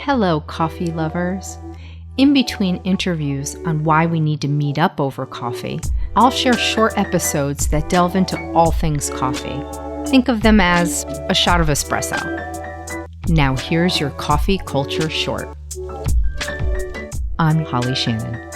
Hello, coffee lovers. In between interviews on why we need to meet up over coffee, I'll share short episodes that delve into all things coffee. Think of them as a shot of espresso. Now here's your coffee culture short. I'm Holly Shannon.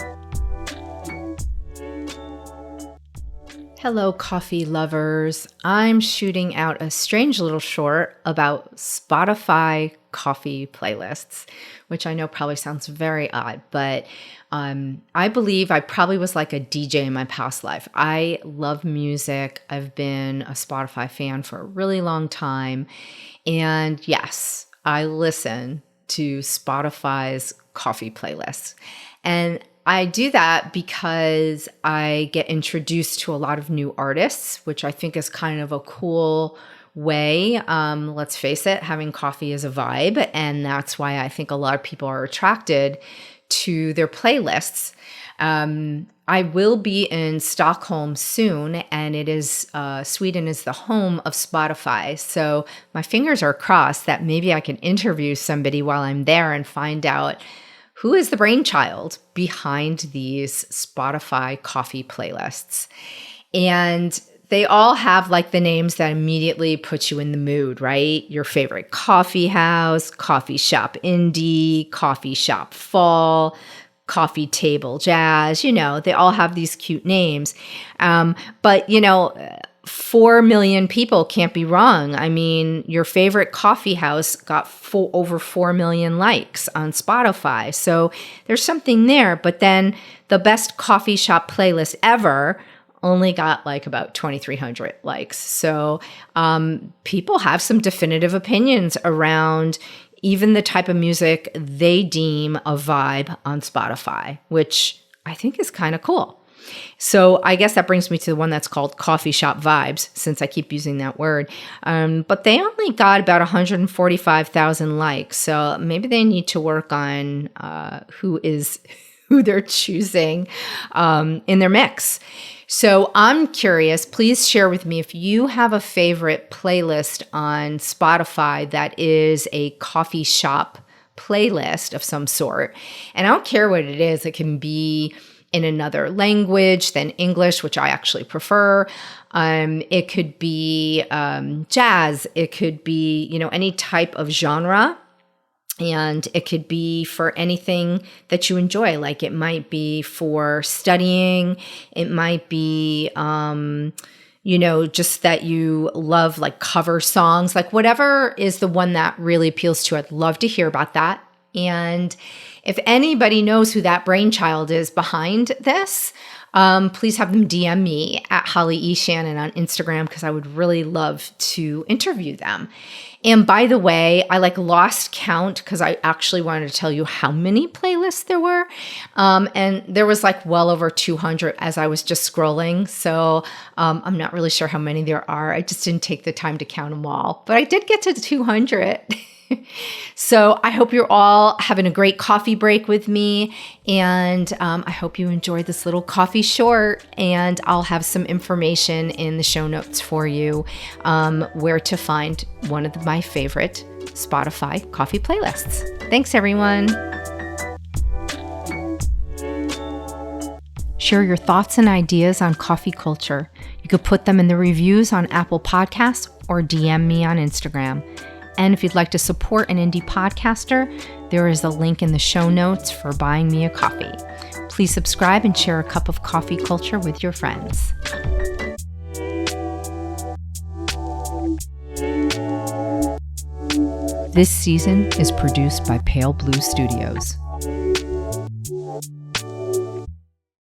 Hello, coffee lovers. I'm shooting out a strange little short about Spotify coffee playlists, which I know probably sounds very odd, but I believe I probably was like a DJ in my past life. I love music. I've been a Spotify fan for a really long time. And yes, I listen to Spotify's coffee playlists. And I do that because I get introduced to a lot of new artists, which I think is kind of a cool way. Let's face it, having coffee is a vibe. And that's why I think a lot of people are attracted to their playlists. I will be in Stockholm soon, and it is Sweden is the home of Spotify. So my fingers are crossed that maybe I can interview somebody while I'm there and find out who is the brainchild behind these Spotify coffee playlists. And they all have like the names that immediately put you in the mood, right? Your favorite coffee house, coffee shop indie, coffee shop fall, coffee table jazz, they all have these cute names. But 4 million people can't be wrong. I mean, your favorite coffee house got over 4 million likes on Spotify. So there's something there. But then the best coffee shop playlist ever only got like about 2,300 likes. So people have some definitive opinions around even the type of music they deem a vibe on Spotify, which I think is kind of cool. So I guess that brings me to the one that's called Coffee Shop Vibes, since I keep using that word. But they only got about 145,000 likes. So maybe they need to work on who they're choosing in their mix. So I'm curious, please share with me if you have a favorite playlist on Spotify that is a coffee shop playlist of some sort. And I don't care what it is. It can be in another language than English, which I actually prefer. It could be jazz. It could be, any type of genre. And it could be for anything that you enjoy. Like it might be for studying. It might be, just that you love like cover songs, like whatever is the one that really appeals to you. I'd love to hear about that. And if anybody knows who that brainchild is behind this, please have them DM me at Holly E. Shannon on Instagram, because I would really love to interview them. And by the way, I lost count because I actually wanted to tell you how many playlists there were. And there was well over 200 as I was just scrolling. So I'm not really sure how many there are. I just didn't take the time to count them all. But I did get to 200. So I hope you're all having a great coffee break with me, and I hope you enjoyed this little coffee short, and I'll have some information in the show notes for you where to find one of my favorite Spotify coffee playlists. Thanks, everyone. Share your thoughts and ideas on coffee culture. You could put them in the reviews on Apple Podcasts or DM me on Instagram. And if you'd like to support an indie podcaster, there is a link in the show notes for buying me a coffee. Please subscribe and share a cup of coffee culture with your friends. This season is produced by Pale Blue Studios.